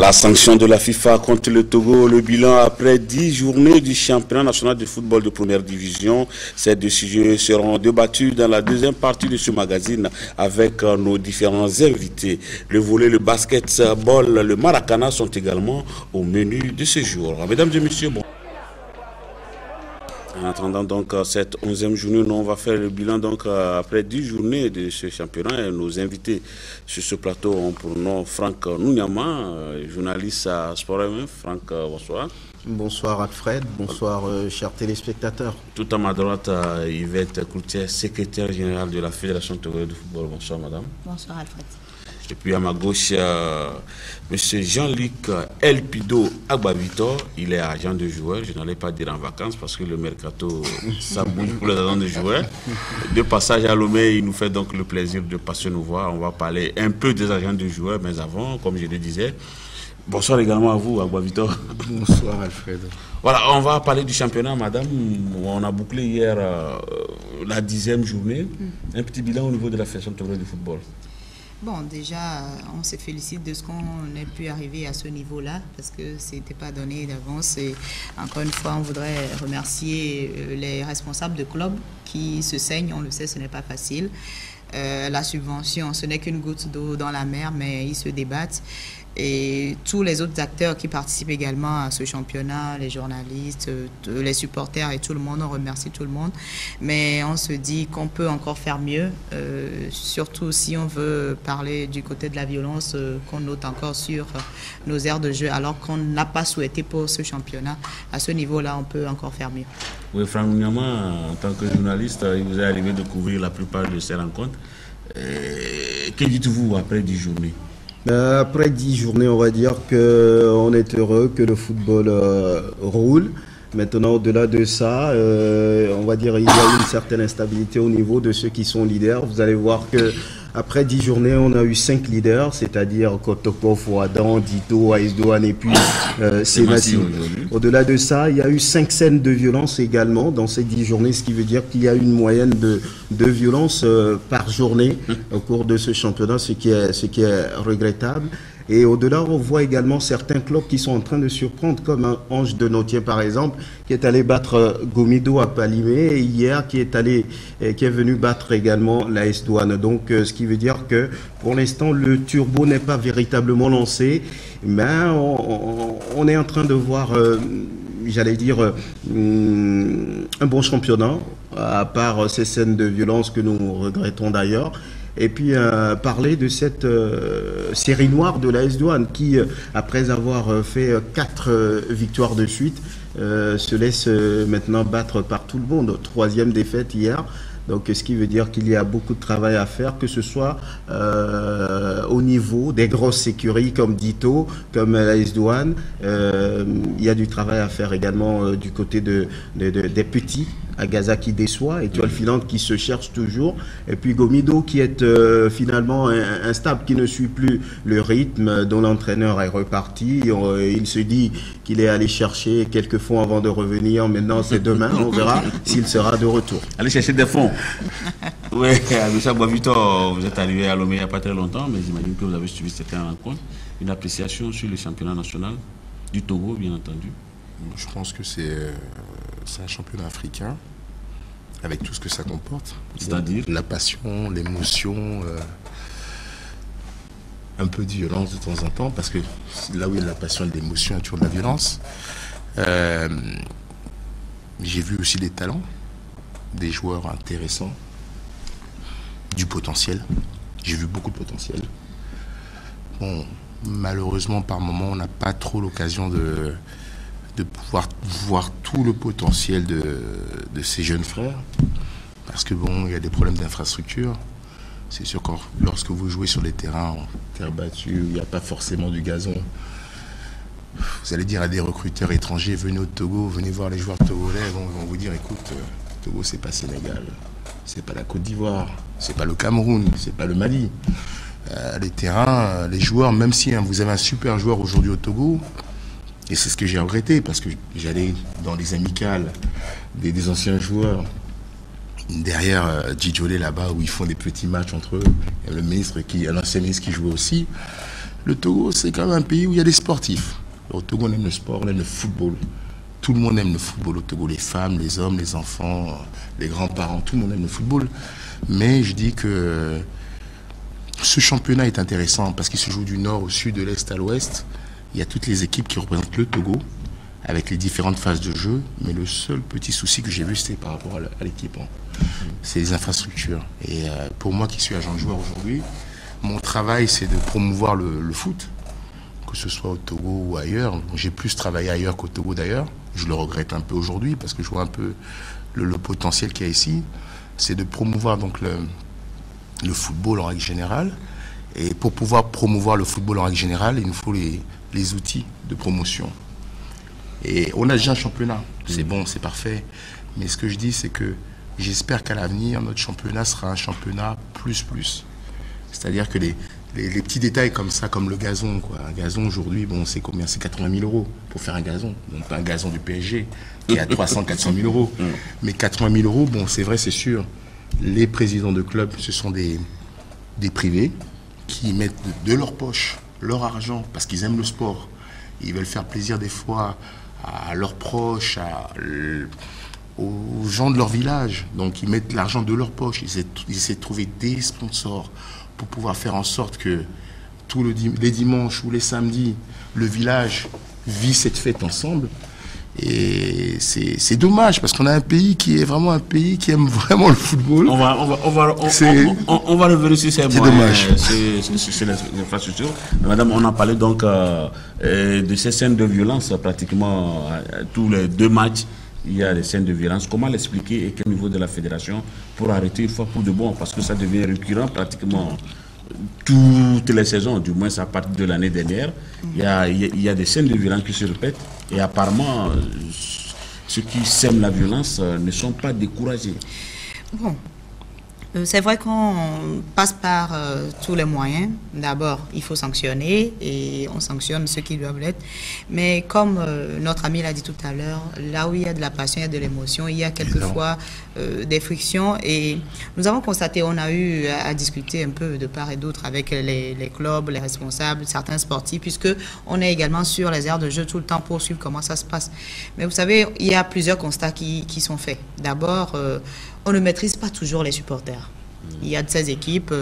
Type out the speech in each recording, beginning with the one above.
La sanction de la FIFA contre le Togo, le bilan après 10 journées du championnat national de football de première division. Ces deux sujets seront débattus dans la deuxième partie de ce magazine avec nos différents invités. Le volley, le basketball, le maracana sont également au menu de ce jour. Mesdames et messieurs, bon. En attendant donc cette 11e journée, nous on va faire le bilan donc après 10 journées de ce championnat. Et nos invités sur ce plateau ont pour nom Franck Nouniama, journaliste à Sport FM. Franck, bonsoir. Bonsoir Alfred, bonsoir chers téléspectateurs. Tout à ma droite, Yvette Cloutier, secrétaire générale de la Fédération togolaise de football. Bonsoir madame. Bonsoir Alfred. Et puis à ma gauche, monsieur Jean-Luc Elpido Agbavitor, il est agent de joueurs. Je n'allais pas dire en vacances parce que le mercato, ça bouge pour les agents de joueurs. De passage à Lomé, il nous fait donc le plaisir de passer nous voir. On va parler un peu des agents de joueurs, mais avant, comme je le disais, bonsoir également à vous, Agbavitor. Bonsoir Alfred. Voilà, on va parler du championnat, madame. On a bouclé hier la 10e journée. Un petit bilan au niveau de la Fédération togolaise de football. Bon, déjà, on se félicite de ce qu'on ait pu arriver à ce niveau-là, parce que ce n'était pas donné d'avance. Et encore une fois, on voudrait remercier les responsables de clubs qui se saignent. On le sait, ce n'est pas facile. La subvention, ce n'est qu'une goutte d'eau dans la mer, mais ils se débattent. Et tous les autres acteurs qui participent également à ce championnat, les journalistes, les supporters et tout le monde, on remercie tout le monde. Mais on se dit qu'on peut encore faire mieux, surtout si on veut parler du côté de la violence qu'on note encore sur nos aires de jeu, alors qu'on n'a pas souhaité pour ce championnat. À ce niveau-là, on peut encore faire mieux. Oui, Franck Nouniama, en tant que journaliste, il vous est arrivé de couvrir la plupart de ces rencontres. Que dites-vous après 10 journées ? Après 10 journées, on va dire qu'on est heureux que le football roule. Maintenant, au-delà de ça, on va dire qu'il y a une certaine instabilité au niveau de ceux qui sont leaders. Vous allez voir que après 10 journées, on a eu 5 leaders, c'est-à-dire Kotoko, Fouadan, Dito, AS Douanes et puis Sémassi. Au-delà de ça, il y a eu 5 scènes de violence également dans ces 10 journées, ce qui veut dire qu'il y a une moyenne de violence par journée au cours de ce championnat, ce qui est regrettable. Et au-delà, on voit également certains clubs qui sont en train de surprendre, comme un Ange de Nautier par exemple, qui est allé battre Gomido à Palimé, et hier qui est venu battre également l'AS Douanes. Donc, ce qui veut dire que pour l'instant, le turbo n'est pas véritablement lancé, mais on est en train de voir, j'allais dire, un bon championnat, à part ces scènes de violence que nous regrettons d'ailleurs. Et puis parler de cette série noire de l'AS Douanes qui, après avoir fait 4 victoires de suite, se laisse maintenant battre par tout le monde. 3e défaite hier. Donc, ce qui veut dire qu'il y a beaucoup de travail à faire, que ce soit au niveau des grosses écuries comme Dito, comme l'AS Douanes. Il y a du travail à faire également du côté des petits. Agaza qui déçoit, Étoile Filante qui se cherche toujours, et puis Gomido qui est finalement instable, qui ne suit plus le rythme, dont l'entraîneur est reparti. Il se dit qu'il est allé chercher quelques fonds avant de revenir. Maintenant, c'est demain, on verra s'il sera de retour. Allez chercher des fonds. Oui, M. Agbavitor, vous êtes arrivé à Lomé il n'y a pas très longtemps, mais j'imagine que vous avez suivi cette rencontre. Une appréciation sur le championnat national du Togo, bien entendu. Je pense que c'est un championnat africain, avec tout ce que ça comporte. C'est-à-dire la passion, l'émotion, un peu de violence de temps en temps, parce que là où il y a la passion et l'émotion, il y a toujours de la violence. J'ai vu aussi des talents, des joueurs intéressants, du potentiel. J'ai vu beaucoup de potentiel. Bon, malheureusement, par moment, on n'a pas trop l'occasion de pouvoir voir tout le potentiel de ces jeunes frères, parce que bon, il y a des problèmes d'infrastructure. C'est sûr que lorsque vous jouez sur les terrains en terre battue, il n'y a pas forcément du gazon. Vous allez dire à des recruteurs étrangers, venez au Togo, venez voir les joueurs togolais, ils vont vous dire, écoute, Togo c'est pas Sénégal, c'est pas la Côte d'Ivoire, c'est pas le Cameroun, c'est pas le Mali. Les terrains, les joueurs, même si vous avez un super joueur aujourd'hui au Togo, et c'est ce que j'ai regretté, parce que j'allais dans les amicales des anciens joueurs, derrière Djidjolé là-bas, où ils font des petits matchs entre eux. Il y a l'ancien ministre qui jouait aussi. Le Togo, c'est quand même un pays où il y a des sportifs. Au Togo, on aime le sport, on aime le football. Tout le monde aime le football au Togo. Les femmes, les hommes, les enfants, les grands-parents, tout le monde aime le football. Mais je dis que ce championnat est intéressant parce qu'il se joue du nord au sud, de l'est à l'ouest. Il y a toutes les équipes qui représentent le Togo avec les différentes phases de jeu. Mais le seul petit souci que j'ai vu, c'est par rapport à l'équipement. C'est les infrastructures. Et pour moi qui suis agent de joueur aujourd'hui, mon travail, c'est de promouvoir le foot, que ce soit au Togo ou ailleurs. J'ai plus travaillé ailleurs qu'au Togo d'ailleurs. Je le regrette un peu aujourd'hui parce que je vois un peu le potentiel qu'il y a ici. C'est de promouvoir donc le football en règle générale. Et pour pouvoir promouvoir le football en règle générale, il nous faut les outils de promotion. Et on a déjà un championnat. C'est bon, c'est parfait. Mais ce que je dis, c'est que j'espère qu'à l'avenir, notre championnat sera un championnat plus. C'est-à-dire que les petits détails comme ça, comme le gazon, quoi. Un gazon aujourd'hui, bon, c'est combien? C'est 80 000 euros pour faire un gazon. Donc pas un gazon du PSG qui est à 300-400 000 euros. Mais 80 000 euros, bon, c'est vrai, c'est sûr. Les présidents de clubs, ce sont des privés qui mettent de leur poche, leur argent, parce qu'ils aiment le sport. Ils veulent faire plaisir des fois à leurs proches, aux gens de leur village. Donc ils mettent l'argent de leur poche. Ils essaient de trouver des sponsors pour pouvoir faire en sorte que les dimanches ou les samedis, le village vit cette fête ensemble. Et c'est dommage parce qu'on a un pays qui est vraiment un pays qui aime vraiment le football. On va revenir sur ces dommage. C'est l'infrastructure. Madame, on a parlé donc de ces scènes de violence pratiquement tous les 2 matchs. Il y a des scènes de violence. Comment l'expliquer et quel niveau de la fédération pour arrêter une fois pour de bon? Parce que ça devient récurrent pratiquement toutes les saisons, du moins à partir de l'année dernière. Il y a des scènes de violence qui se répètent et apparemment ceux qui sèment la violence ne sont pas découragés. Bon. C'est vrai qu'on passe par tous les moyens. D'abord, il faut sanctionner et on sanctionne ceux qui doivent l'être. Mais comme notre ami l'a dit tout à l'heure, là où il y a de la passion, il y a de l'émotion, il y a quelquefois des frictions. Et nous avons constaté, on a eu à discuter un peu de part et d'autre avec les clubs, les responsables, certains sportifs, puisque on est également sur les aires de jeu tout le temps pour suivre comment ça se passe. Mais vous savez, il y a plusieurs constats qui sont faits. D'abord, on ne maîtrise pas toujours les supporters. Il y a de ces équipes,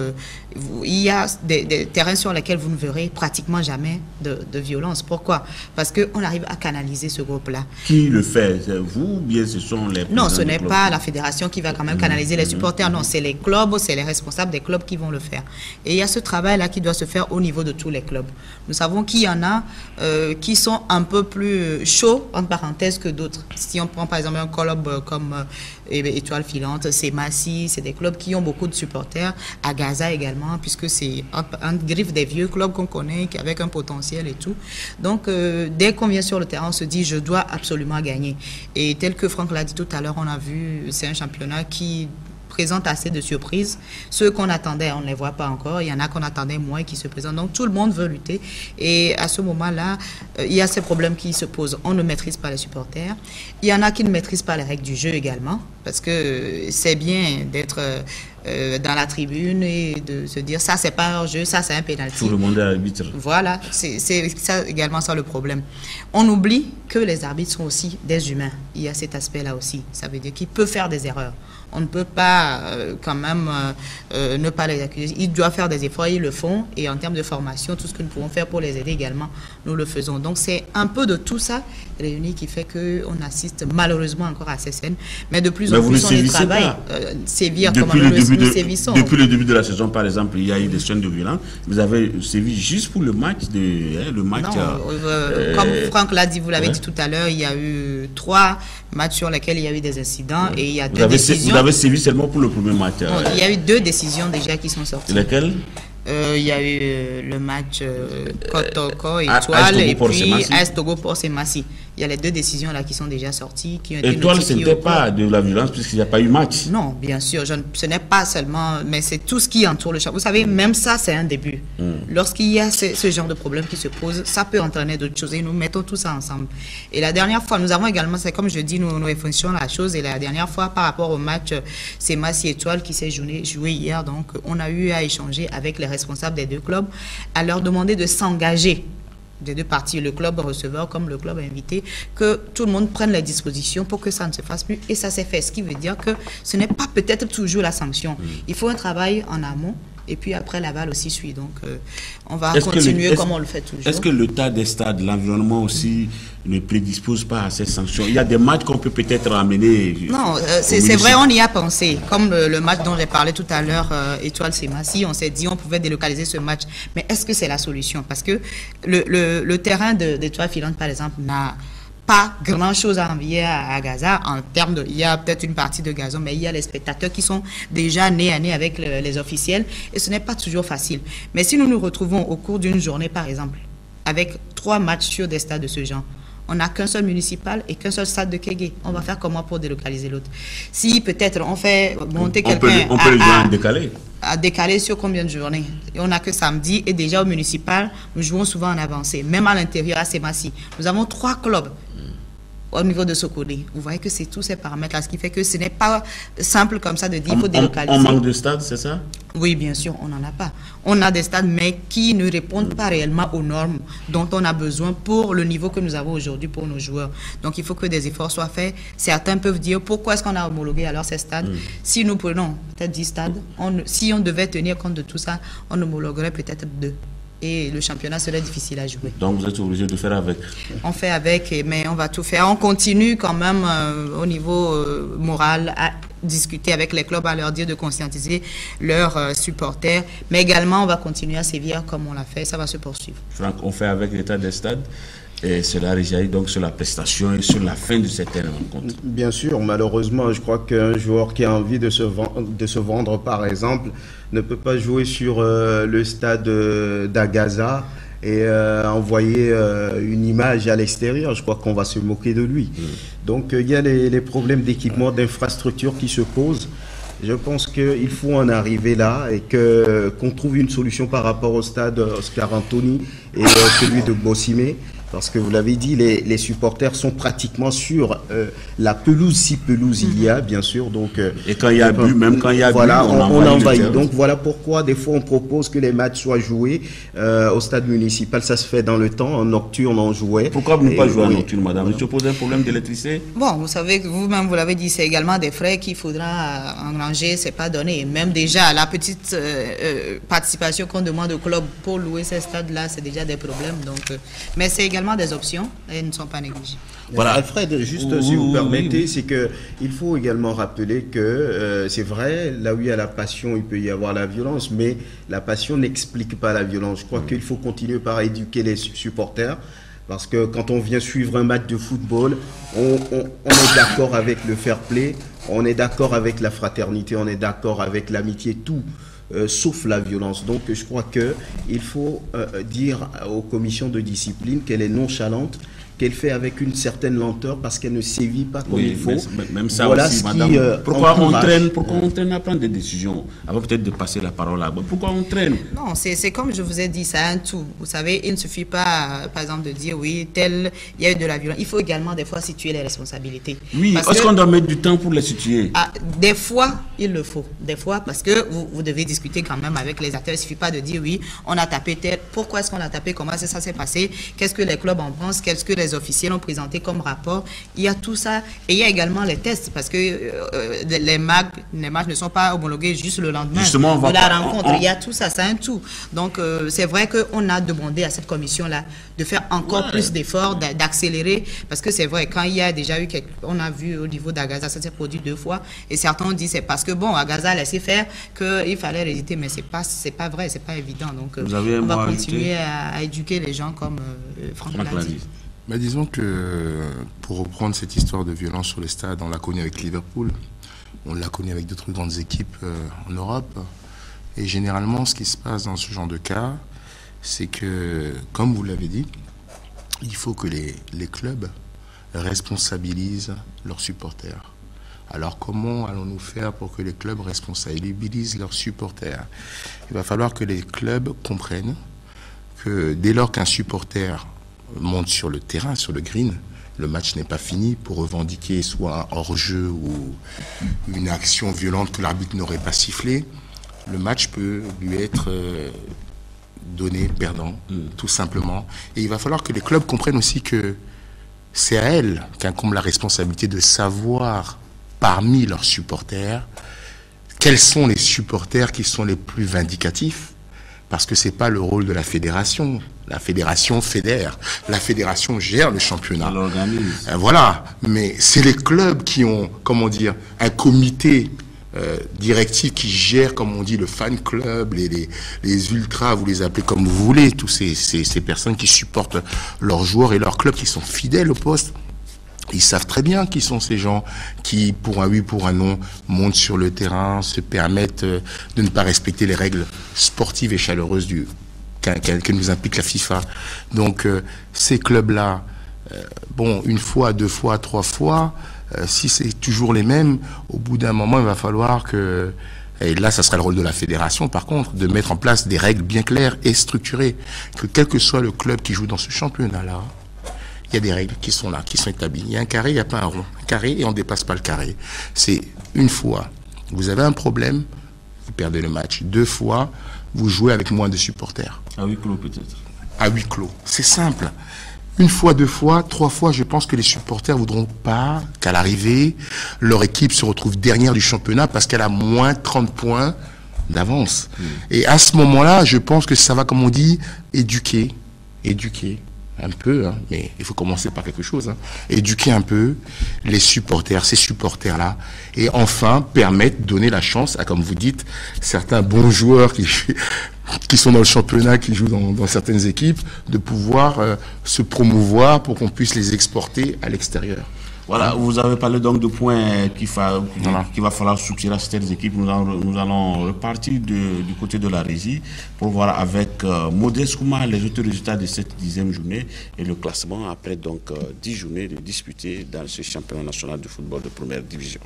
il y a des terrains sur lesquels vous ne verrez pratiquement jamais de violence. Pourquoi? Parce qu'on arrive à canaliser ce groupe-là. Qui le fait? Vous ou bien ce sont les... Non, ce n'est pas la fédération qui va quand même canaliser les supporters. Non, c'est les clubs, c'est les responsables des clubs qui vont le faire. Et il y a ce travail-là qui doit se faire au niveau de tous les clubs. Nous savons qu'il y en a qui sont un peu plus chauds, entre parenthèses, que d'autres. Si on prend par exemple un club comme Étoile Filante, c'est Massy, c'est des clubs qui ont beaucoup de supporters. À Gaza également, puisque c'est un griffe des vieux clubs qu'on connaît, avec un potentiel et tout. Donc, dès qu'on vient sur le terrain, on se dit, je dois absolument gagner. Et tel que Franck l'a dit tout à l'heure, on a vu, c'est un championnat qui présente assez de surprises. Ceux qu'on attendait, on ne les voit pas encore. Il y en a qu'on attendait moins qui se présentent. Donc, tout le monde veut lutter. Et à ce moment-là, il y a ces problèmes qui se posent. On ne maîtrise pas les supporters. Il y en a qui ne maîtrisent pas les règles du jeu également. Parce que c'est bien d'être dans la tribune et de se dire, ça, c'est pas un jeu, ça, c'est un pénalty. Tout le monde est arbitre. Voilà, c'est ça également ça le problème. On oublie que les arbitres sont aussi des humains. Il y a cet aspect-là aussi. Ça veut dire qu'ils peuvent faire des erreurs. On ne peut pas quand même ne pas les accuser. Ils doivent faire des efforts, ils le font. Et en termes de formation, tout ce que nous pouvons faire pour les aider également, nous le faisons. Donc c'est un peu de tout ça réuni qui fait qu'on assiste malheureusement encore à ces scènes. Mais de plus en plus, on y travaille. Sévir comme nous sévissons. Depuis le début de la saison, par exemple, il y a eu des scènes de violence. Vous avez sévi juste pour le match comme Franck l'a dit, vous l'avez dit tout à l'heure, il y a eu 3 matchs sur lesquels il y a eu des incidents et il y a 2 décisions. Vous avez sévi seulement pour le premier match. Il y a eu 2 décisions déjà qui sont sorties. Lesquelles? Il y a eu le match Kotoko, Étoile et puis AS Togo Ports et Massy. Il y a les 2 décisions là qui sont déjà sorties, qui ont été Étoile, ce notifiées n'était au club. pas de la violence puisqu'il n'y a pas eu match. Non, bien sûr, ce n'est pas seulement, mais c'est tout ce qui entoure le champ. Vous savez, même ça, c'est un début. Lorsqu'il y a ce genre de problème qui se pose, ça peut entraîner d'autres choses et nous mettons tout ça ensemble. Et la dernière fois, nous avons également, c'est comme je dis, nous réfléchissons la chose. Et la dernière fois, par rapport au match, c'est Massi Étoile qui s'est joué hier. Donc, on a eu à échanger avec les responsables des 2 clubs, à leur demander de s'engager des 2 parties, le club receveur comme le club invité, que tout le monde prenne les dispositions pour que ça ne se fasse plus. Et ça s'est fait, ce qui veut dire que ce n'est pas peut-être toujours la sanction. Il faut un travail en amont. Et puis après, l'aval aussi suit. Donc, on va continuer comme on le fait toujours. Est-ce que l'état des stades, l'environnement aussi, ne prédispose pas à ces sanctions? Il y a des matchs qu'on peut peut-être amener. Non, c'est vrai, on y a pensé. Comme le match dont j'ai parlé tout à l'heure, Étoile Sémassi, on s'est dit on pouvait délocaliser ce match. Mais est-ce que c'est la solution? Parce que le terrain d'Étoile Filante, par exemple, n'a pas grand-chose à envier à Gaza en termes de... Il y a peut-être une partie de gazon, mais il y a les spectateurs qui sont déjà nez à nez avec les officiels et ce n'est pas toujours facile. Mais si nous nous retrouvons au cours d'une journée, par exemple, avec 3 matchs sur des stades de ce genre, on n'a qu'un seul municipal et qu'un seul stade de Kégué. On va faire comment pour délocaliser l'autre? Si peut-être on fait monter quelqu'un... On peut le jouer en décalé. À décaler sur combien de journées? Et on n'a que samedi et déjà au municipal, nous jouons souvent en avancée. Même à l'intérieur, à Sémassi, nous avons 3 clubs au niveau de Sokone. Vous voyez que c'est tous ces paramètres-là, ce qui fait que ce n'est pas simple comme ça de dire qu'il faut délocaliser. On manque de stades, c'est ça? Oui, bien sûr, on n'en a pas. On a des stades, mais qui ne répondent pas réellement aux normes dont on a besoin pour le niveau que nous avons aujourd'hui pour nos joueurs. Donc, il faut que des efforts soient faits. Certains peuvent dire, pourquoi est-ce qu'on a homologué alors ces stades? Si nous prenons peut-être 10 stades, si on devait tenir compte de tout ça, on homologuerait peut-être 2. Et le championnat serait difficile à jouer. Donc vous êtes obligé de faire avec. On fait avec, mais on va tout faire. On continue quand même au niveau moral à discuter avec les clubs, à leur dire de conscientiser leurs supporters. Mais également, on va continuer à sévir comme on l'a fait. Ça va se poursuivre. Franck, on fait avec l'état des stades. Et cela rejaillit donc sur la prestation et sur la fin de certaines rencontres. Bien sûr, malheureusement, je crois qu'un joueur qui a envie de se vendre, par exemple, ne peut pas jouer sur le stade d'Agaza et envoyer une image à l'extérieur. Je crois qu'on va se moquer de lui. Donc, il y a les problèmes d'équipement, d'infrastructure qui se posent. Je pense qu'il faut en arriver là et qu'on trouve une solution par rapport au stade Oscar Anthony et celui de Bossimé. Parce que vous l'avez dit, les supporters sont pratiquement sur la pelouse, si pelouse il y a, bien sûr. Donc, et quand il y a but, même quand il y a voilà, but, on envahit. Donc voilà pourquoi des fois on propose que les matchs soient joués au stade municipal. Ça se fait dans le temps, en nocturne on jouait. Pourquoi ne pas jouer en nocturne, madame? Voilà. Tu poses un problème d'électricité? Bon, vous savez, vous-même vous l'avez dit, c'est également des frais qu'il faudra engranger, c'est pas donné. Même déjà la petite participation qu'on demande au club pour louer ces stades-là, c'est déjà des problèmes. Donc, mais c'est également des options et ne sont pas négligées. Voilà. Alfred, juste si vous permettez, c'est qu'il faut également rappeler que c'est vrai, là où il y a la passion, il peut y avoir la violence, mais la passion n'explique pas la violence. Je crois qu'il faut continuer par éduquer les supporters, parce que quand on vient suivre un match de football, on est d'accord avec le fair play, on est d'accord avec la fraternité, on est d'accord avec l'amitié, tout. Sauf la violence. Donc je crois qu'il faut dire aux commissions de discipline qu'elle est nonchalante, qu'elle fait avec une certaine lenteur parce qu'elle ne sévit pas comme il faut. Même ça voilà aussi, ce madame. Qui, pourquoi on traîne à prendre des décisions avant peut-être de passer la parole là-bas? Pourquoi on traîne? Non, c'est comme je vous ai dit, c'est un tout. Vous savez, il ne suffit pas, par exemple, de dire oui, il y a eu de la violence. Il faut également des fois situer les responsabilités. Oui, est-ce qu'on doit mettre du temps pour les situer? Des fois, il le faut. Des fois, parce que vous devez discuter quand même avec les acteurs. Il ne suffit pas de dire oui, on a tapé tel. Pourquoi est-ce qu'on a tapé? Comment ça s'est passé? Qu'est-ce que les clubs en pensent? Qu'est-ce que les officiels ont présenté comme rapport? Il y a tout ça. Et il y a également les tests, parce que les matchs ne sont pas homologués juste le lendemain de la rencontre. Il y a tout ça, c'est un tout. Donc, c'est vrai qu'on a demandé à cette commission-là de faire encore plus d'efforts, d'accélérer, parce que c'est vrai, quand il y a déjà eu on a vu au niveau d'Agaza, ça s'est produit 2 fois, et certains ont dit c'est parce que, bon, Agaza a laissé faire qu'il fallait résister, mais c'est pas vrai, c'est pas évident. Donc, on va continuer à éduquer les gens comme Franck l'a dit. Bah, disons que, pour reprendre cette histoire de violence sur les stades, on l'a connu avec Liverpool, on l'a connu avec d'autres grandes équipes en Europe. Et généralement, ce qui se passe dans ce genre de cas, c'est que, comme vous l'avez dit, il faut que les clubs responsabilisent leurs supporters. Alors comment allons-nous faire pour que les clubs responsabilisent leurs supporters? Il va falloir que les clubs comprennent que dès lors qu'un supporter monte sur le terrain, sur le green, le match n'est pas fini pour revendiquer soit un hors-jeu ou une action violente que l'arbitre n'aurait pas sifflé. Le match peut lui être donné perdant, tout simplement. Et il va falloir que les clubs comprennent aussi que c'est à elles qu'incombe la responsabilité de savoir parmi leurs supporters quels sont les supporters qui sont les plus vindicatifs, parce que c'est pas le rôle de la fédération. La fédération fédère, la fédération gère le championnat. Voilà, mais c'est les clubs qui ont, comment dire, un comité directif qui gère, comme on dit, le fan club, les ultras, vous les appelez comme vous voulez, tous ces personnes qui supportent leurs joueurs et leurs clubs, qui sont fidèles au poste. Ils savent très bien qui sont ces gens qui, pour un oui, pour un non, montent sur le terrain, se permettent de ne pas respecter les règles sportives et chaleureuses que nous implique la FIFA. Donc, ces clubs-là, bon, une fois, deux fois, trois fois, si c'est toujours les mêmes, au bout d'un moment, il va falloir que, et là, ça sera le rôle de la fédération, par contre, de mettre en place des règles bien claires et structurées, que quel que soit le club qui joue dans ce championnat-là, il y a des règles qui sont là, qui sont établies. Il y a un carré, il n'y a pas un rond. Un carré et on ne dépasse pas le carré. C'est une fois, vous avez un problème, vous perdez le match. Deux fois, vous jouez avec moins de supporters. À huis clos peut-être. À huis clos. C'est simple. Une fois, deux fois, trois fois, je pense que les supporters ne voudront pas qu'à l'arrivée, leur équipe se retrouve dernière du championnat parce qu'elle a moins 30 points d'avance. Et à ce moment-là, je pense que ça va, comme on dit, éduquer un peu, hein, mais il faut commencer par quelque chose, hein. Éduquer un peu les supporters, ces supporters-là, et enfin permettre, donner la chance à, comme vous dites, certains bons joueurs qui sont dans le championnat, qui jouent dans certaines équipes, de pouvoir se promouvoir pour qu'on puisse les exporter à l'extérieur. Voilà, vous avez parlé donc de points qu'il va falloir soutirer à certaines équipes. Nous allons repartir du côté de la régie pour voir avec Modeste Kouma les autres résultats de cette 10e journée et le classement après donc 10 journées de disputées dans ce championnat national de football de première division.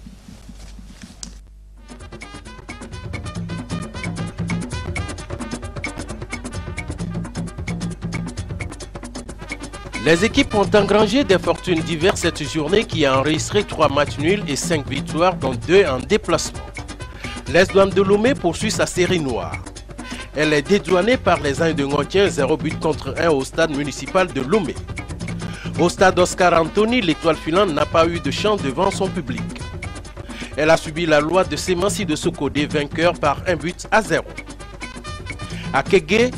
Les équipes ont engrangé des fortunes diverses cette journée qui a enregistré 3 matchs nuls et 5 victoires, dont 2 en déplacement. L'Est Douane de Lomé poursuit sa série noire. Elle est dédouanée par les Ains de Ngotien, 0 but contre 1 au stade municipal de Lomé. Au stade Oscar Anthony, l'étoile filante n'a pas eu de chance devant son public. Elle a subi la loi de Semansi de Sokodé, vainqueur par 1-0. À Kégué,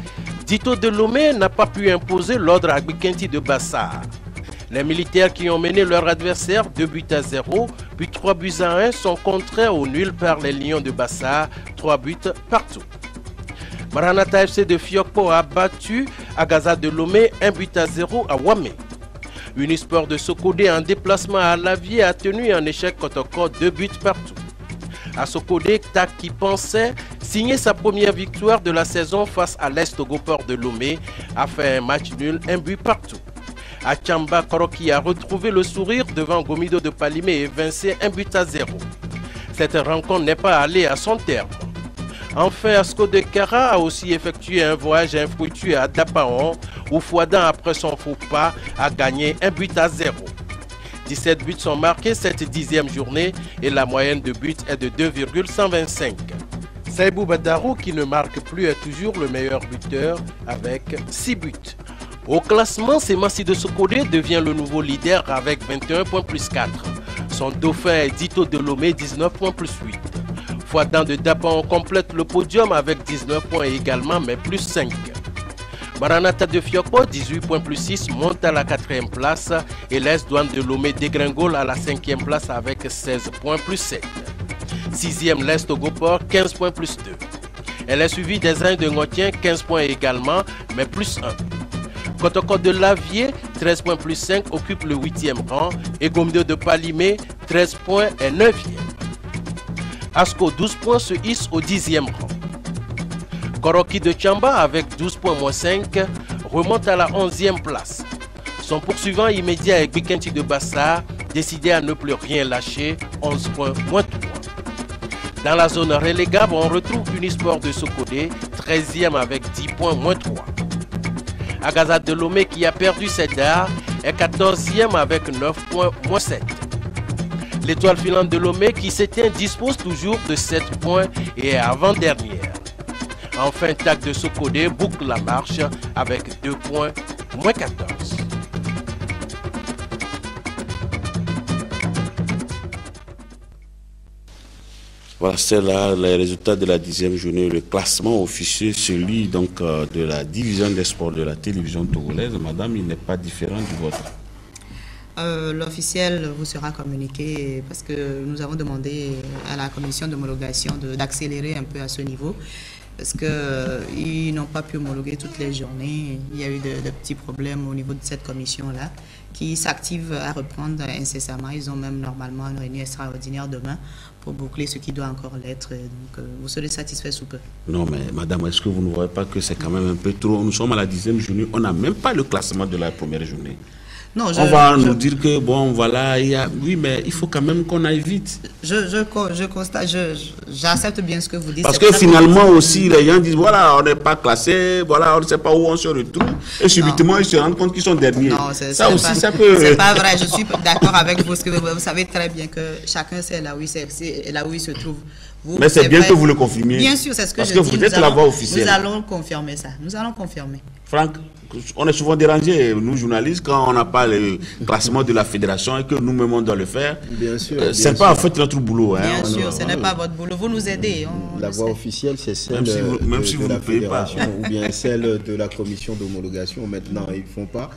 Dito de Lomé n'a pas pu imposer l'ordre à Gbikenti de Bassar. Les militaires qui ont mené leur adversaire 2-0, puis 3-1 sont contraints au nul par les Lions de Bassar, 3 buts partout. Maranatha FC de Fiokpo a battu Agaza de Lomé 1-0 à Wamé. Unisport de Sokodé en déplacement à Lavier a tenu un échec Kotoko 2 buts partout. À Sokodé, Tak qui pensait signer sa première victoire de la saison face à l'Est au Goport de Lomé a fait un match nul, 1 but partout. À Tchamba, Koroki a retrouvé le sourire devant Gomido de Palimé et Vincé 1-0. Cette rencontre n'est pas allée à son terme. Enfin, Asko de Kara a aussi effectué un voyage infructueux à Dapaon où Fouadan, après son faux pas, a gagné 1-0. 17 buts sont marqués cette 10e journée et la moyenne de buts est de 2,125. Saïbou Badarou, qui ne marque plus, est toujours le meilleur buteur avec 6 buts. Au classement, Semansi de Sokodé devient le nouveau leader avec 21 points plus 4. Son dauphin est Dito de Lomé, 19 points plus 8. Fouadan de Dapan complète le podium avec 19 points également, mais plus 5. Maranatha de Fiokpo, 18 points plus 6, monte à la 4e place et l'Est Douane de Lomé dégringole à la 5e place avec 16 points plus 7. 6e l'Est au Goport, 15 points plus 2. Elle est suivie des Ains de Ngotien, 15 points également, mais plus 1. Kotoko de Lavier, 13 points plus 5, occupe le 8e rang et Gomido de Palimé, 13 points et 9e. Asko, 12 points, se hisse au 10e rang. Koroki de Tchamba avec 12 points moins 5 remonte à la 11e place. Son poursuivant immédiat est Bikenti de Bassa, décidé à ne plus rien lâcher, 11 points moins 3. Dans la zone relégable, on retrouve Unisport de Sokodé, 13e avec 10 points moins 3. Agaza de Lomé, qui a perdu ses dards, est 14e avec 9 points moins 7. L'Étoile filante de Lomé, qui s'éteint, dispose toujours de 7 points et est avant-dernière. Enfin, TAC de Sokodé boucle la marche avec 2 points moins 14. Voilà, c'est là les résultats de la 10e journée. Le classement officieux, celui donc de la division des sports de la télévision togolaise. Madame, il n'est pas différent du vôtre. L'officiel vous sera communiqué parce que nous avons demandé à la commission d'homologation d'accélérer un peu à ce niveau parce qu'ils n'ont pas pu homologuer toutes les journées. Il y a eu de petits problèmes au niveau de cette commission-là qui s'active à reprendre incessamment. Ils ont même normalement une réunion extraordinaire demain pour boucler ce qui doit encore l'être. Donc, vous serez satisfait sous peu. Non, mais madame, est-ce que vous ne voyez pas que c'est quand même un peu trop? Nous sommes à la 10e journée, on n'a même pas le classement de la première journée. Non, on va nous dire que, bon, voilà, oui, mais il faut quand même qu'on aille vite. Je constate, j'accepte bien ce que vous dites. Parce que finalement aussi, les gens disent, voilà, on n'est pas classé, voilà, on ne sait pas où on se retrouve. Et subitement, ils se rendent compte qu'ils sont derniers. Non, ça aussi, ça peut... C'est pas vrai, je suis d'accord avec vous, parce que vous savez très bien que chacun sait là où il se trouve. Vous, mais c'est bien vrai que vous le confirmiez. Bien sûr, c'est ce que parce je que dis. Vous êtes la voix officielle. Nous allons confirmer ça. Nous allons confirmer. Franck, on est souvent dérangés, nous journalistes, quand on n'a pas le classement de la fédération et que nous-mêmes on doit le faire. Bien sûr. C'est pas en fait notre boulot. Bien sûr, ce n'est pas votre boulot. Vous nous aidez. La voix officielle, c'est celle de la fédération ou bien celle de la commission d'homologation. Maintenant, ils ne font pas.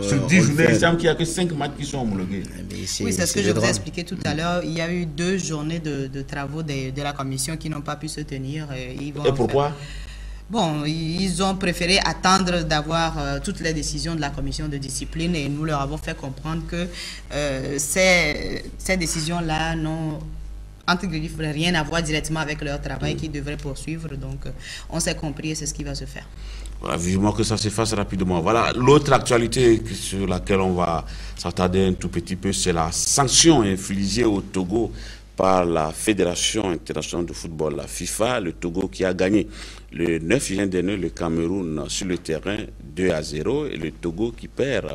Sur 10 journées, il semble qu'il n'y a que 5 matchs qui sont homologués. Oui, c'est ce que je vous ai expliqué tout à l'heure. Il y a eu 2 journées de travaux de la commission qui n'ont pas pu se tenir. Et pourquoi? Bon, ils ont préféré attendre d'avoir toutes les décisions de la commission de discipline et nous leur avons fait comprendre que ces décisions-là n'ont entre guillemets rien à voir directement avec leur travail qu'ils devraient poursuivre. Donc, on s'est compris et c'est ce qui va se faire. Voilà, vivement que ça se fasse rapidement. Voilà, l'autre actualité sur laquelle on va s'attarder un tout petit peu, c'est la sanction infligée au Togo par la Fédération internationale de football, la FIFA. Le Togo qui a gagné le 9 juin dernier le Cameroun sur le terrain 2-0 et le Togo qui perd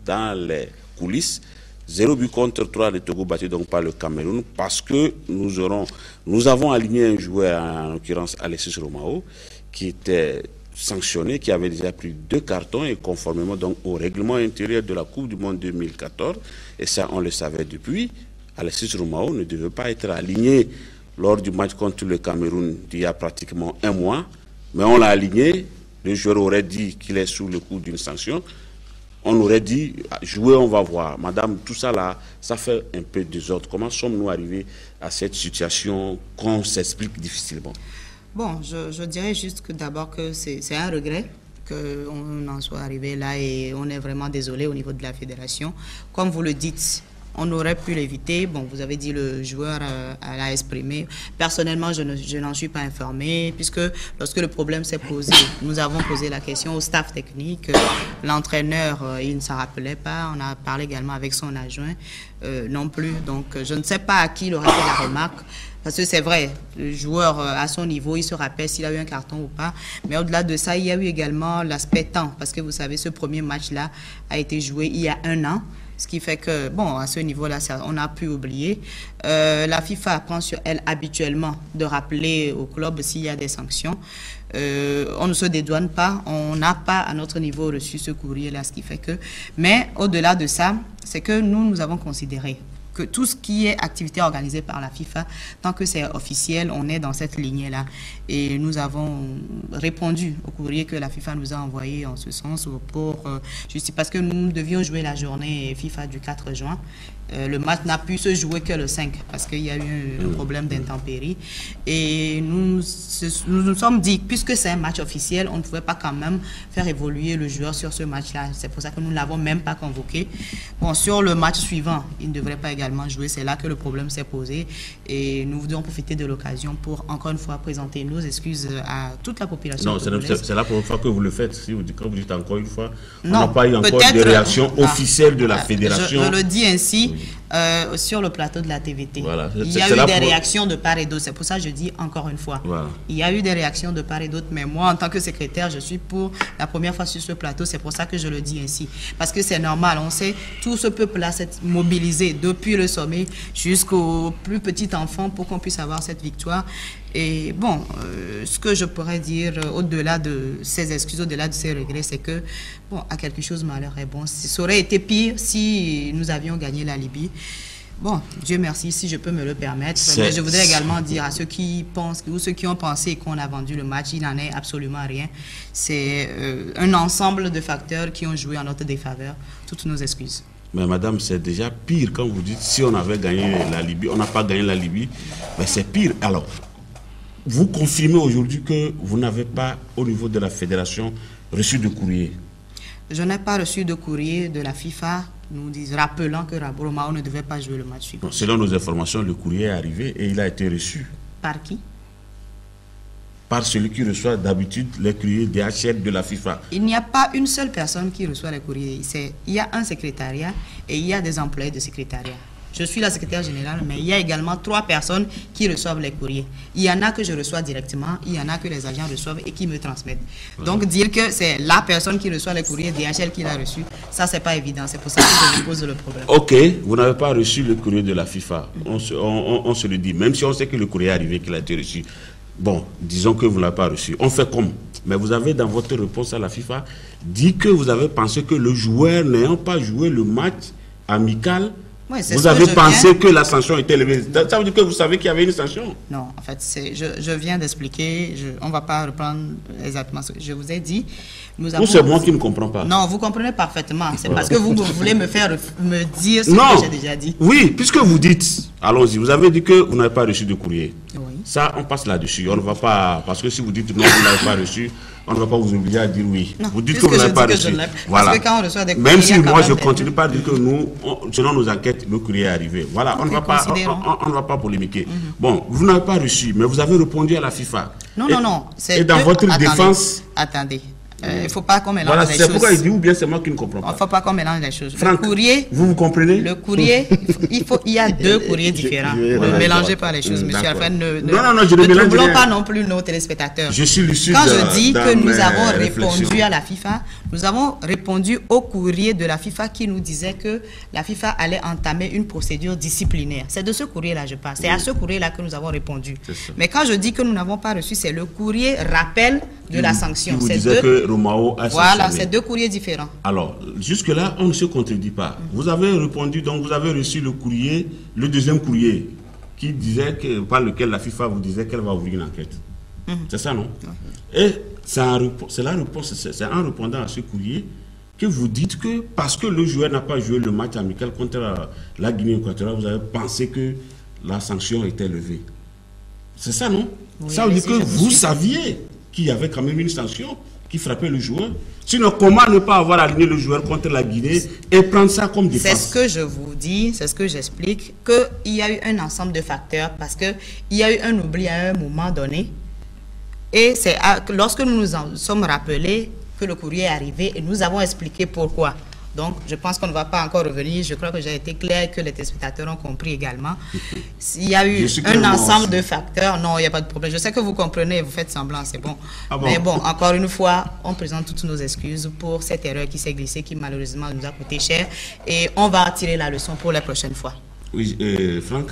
dans les coulisses 0 but contre 3, le Togo battu donc par le Cameroun parce que nous avons aligné un joueur, en l'occurrence Alexis Romao, qui était sanctionné, qui avait déjà pris 2 cartons et conformément donc au règlement intérieur de la Coupe du Monde 2014, et ça on le savait depuis, Alexis Romao ne devait pas être aligné lors du match contre le Cameroun d'il y a pratiquement 1 mois, mais on l'a aligné, le joueur aurait dit qu'il est sous le coup d'une sanction, on aurait dit, jouer, on va voir. Madame, tout ça là, ça fait un peu de désordre. Comment sommes-nous arrivés à cette situation qu'on s'explique difficilement? Bon, je dirais juste que d'abord que c'est un regret qu'on en soit arrivé là et on est vraiment désolé au niveau de la fédération. Comme vous le dites, on aurait pu l'éviter. Bon, vous avez dit le joueur l'a exprimé. Personnellement, je n'en suis pas informé puisque lorsque le problème s'est posé, nous avons posé la question au staff technique. L'entraîneur, il ne s'en rappelait pas. On a parlé également avec son adjoint non plus. Donc, je ne sais pas à qui il aurait fait la remarque. Parce que c'est vrai, le joueur à son niveau, il se rappelle s'il a eu un carton ou pas. Mais au-delà de ça, il y a eu également l'aspect temps. Parce que vous savez, ce premier match-là a été joué il y a 1 an. Ce qui fait que, bon, à ce niveau-là, on a pu oublier. La FIFA prend sur elle habituellement de rappeler au club s'il y a des sanctions. On ne se dédouane pas, on n'a pas à notre niveau reçu ce courrier-là, ce qui fait que... Mais au-delà de ça, c'est que nous avons considéré que tout ce qui est activité organisée par la FIFA, tant que c'est officiel, on est dans cette lignée-là. Et nous avons répondu au courrier que la FIFA nous a envoyé en ce sens parce que nous devions jouer la journée FIFA du 4 juin. Le match n'a pu se jouer que le 5 parce qu'il y a eu un problème d'intempérie. Et nous nous sommes dit, puisque c'est un match officiel, on ne pouvait pas quand même faire évoluer le joueur sur ce match-là. C'est pour ça que nous ne l'avons même pas convoqué. Bon, sur le match suivant, il ne devrait pas également également joué. C'est là que le problème s'est posé. Et nous voudrions profiter de l'occasion pour, encore une fois, présenter nos excuses à toute la population. Non, c'est la première fois que vous le faites. Si vous dites, quand vous dites encore une fois, on non, n'a pas eu encore de réaction officielle de la fédération. Je le dis ainsi sur le plateau de la TVT. Voilà. Il y a eu des réactions de part et d'autre. C'est pour ça que je dis encore une fois. Voilà. Il y a eu des réactions de part et d'autre, mais moi, en tant que secrétaire, je suis pour la première fois sur ce plateau. C'est pour ça que je le dis ainsi. Parce que c'est normal. On sait, tout ce peuple-là s'est mobilisé depuis le sommet jusqu'au plus petit enfant pour qu'on puisse avoir cette victoire. Et bon, ce que je pourrais dire au-delà de ces excuses, au-delà de ces regrets, c'est que, bon, à quelque chose, malheur est bon. Ça aurait été pire si nous avions gagné la Libye. Bon, Dieu merci, si je peux me le permettre. Mais je voudrais également dire à ceux qui pensent, ou ceux qui ont pensé qu'on a vendu le match, il n'en est absolument rien. C'est un ensemble de facteurs qui ont joué en notre défaveur. Toutes nos excuses. Mais madame, c'est déjà pire quand vous dites si on avait gagné la Libye, on n'a pas gagné la Libye, mais c'est pire. Alors, vous confirmez aujourd'hui que vous n'avez pas, au niveau de la fédération, reçu de courrier? Je n'ai pas reçu de courrier de la FIFA nous rappelant que Romao ne devait pas jouer le match suivant. Selon nos informations, le courrier est arrivé et il a été reçu. Par qui? Par celui qui reçoit d'habitude les courriers DHL de la FIFA. Il n'y a pas une seule personne qui reçoit les courriers. Il y a un secrétariat et il y a des employés de secrétariat. Je suis la secrétaire générale, mais il y a également 3 personnes qui reçoivent les courriers. Il y en a que je reçois directement, il y en a que les agents reçoivent et qui me transmettent. Donc dire que c'est la personne qui reçoit les courriers DHL qui l'a reçu, ça c'est pas évident. C'est pour ça que je me pose le problème. Ok, vous n'avez pas reçu le courrier de la FIFA. On se le dit, même si on sait que le courrier est arrivé, qu'il a été reçu. Bon, disons que vous ne l'avez pas reçu. On fait comme? Mais vous avez dans votre réponse à la FIFA dit que vous avez pensé que le joueur n'ayant pas joué le match amical, oui, vous avez pensé que la sanction était élevée. Ça veut dire que vous savez qu'il y avait une sanction? Non, en fait, je viens d'expliquer. On ne va pas reprendre exactement ce que je vous ai dit. Ou c'est moi qui ne comprends pas? Non, vous comprenez parfaitement. C'est parce que vous voulez me dire ce que j'ai déjà dit. Oui, puisque vous dites, allons-y, vous avez dit que vous n'avez pas reçu de courrier. Oui. Ça, on passe là-dessus. On ne va pas, parce que si vous dites non, vous n'avez pas reçu, on ne va pas vous obliger à dire oui. Non, vous dites que vous n'avez pas reçu. Voilà. Parce que quand on reçoit des courriers, même si moi je continue pas à dire que nous, selon nos enquêtes, le courrier est arrivé. Voilà, on ne va pas polémiquer. Bon, vous n'avez pas reçu, mais vous avez répondu à la FIFA. Non. Et dans votre défense. Attendez. Il ne faut pas qu'on mélange les choses. C'est pourquoi il dit, ou bien c'est moi qui ne comprends pas. Il ne faut pas qu'on mélange les choses. Franck, le courrier, vous comprenez? Le courrier, il y a 2 courriers différents. Ne mélangez pas les choses, monsieur Alfred. Ne troublons pas non plus nos téléspectateurs. Je suis lucide. Quand je dis que nous avons répondu à la FIFA, nous avons répondu au courrier de la FIFA qui nous disait que la FIFA allait entamer une procédure disciplinaire. C'est de ce courrier-là je parle. C'est à ce courrier-là que nous avons répondu. Mais quand je dis que nous n'avons pas reçu, c'est le courrier rappel de la sanction. Vous disiez que Romao a sanctionné. Voilà, c'est 2 courriers différents. Alors, jusque-là, on ne se contredit pas. Vous avez répondu, donc vous avez reçu le courrier, le deuxième courrier, qui disait par lequel la FIFA vous disait qu'elle va ouvrir une enquête. C'est ça, non? Et c'est la réponse, c'est en répondant à ce courrier que vous dites que parce que le joueur n'a pas joué le match amical contre la Guinée équatoriale, vous avez pensé que la sanction était levée. C'est ça, non? Oui, ça veut dire que vous saviez qu'il y avait quand même une sanction qui frappait le joueur. Sinon, comment ne pas avoir aligné le joueur contre la Guinée et prendre ça comme défense? C'est ce que je vous dis, c'est ce que j'explique, qu'il y a eu un ensemble de facteurs parce qu'il y a eu un oubli à un moment donné. Et c'est lorsque nous nous en sommes rappelés que le courrier est arrivé et nous avons expliqué pourquoi. Donc, je pense qu'on ne va pas encore revenir. Je crois que j'ai été clair, que les téléspectateurs ont compris également. Il y a eu un ensemble de facteurs. Non, il n'y a pas de problème. Je sais que vous comprenez, vous faites semblant, c'est bon. Mais bon, encore une fois, on présente toutes nos excuses pour cette erreur qui s'est glissée, qui malheureusement nous a coûté cher. Et on va tirer la leçon pour les prochaines fois. Oui, Franck,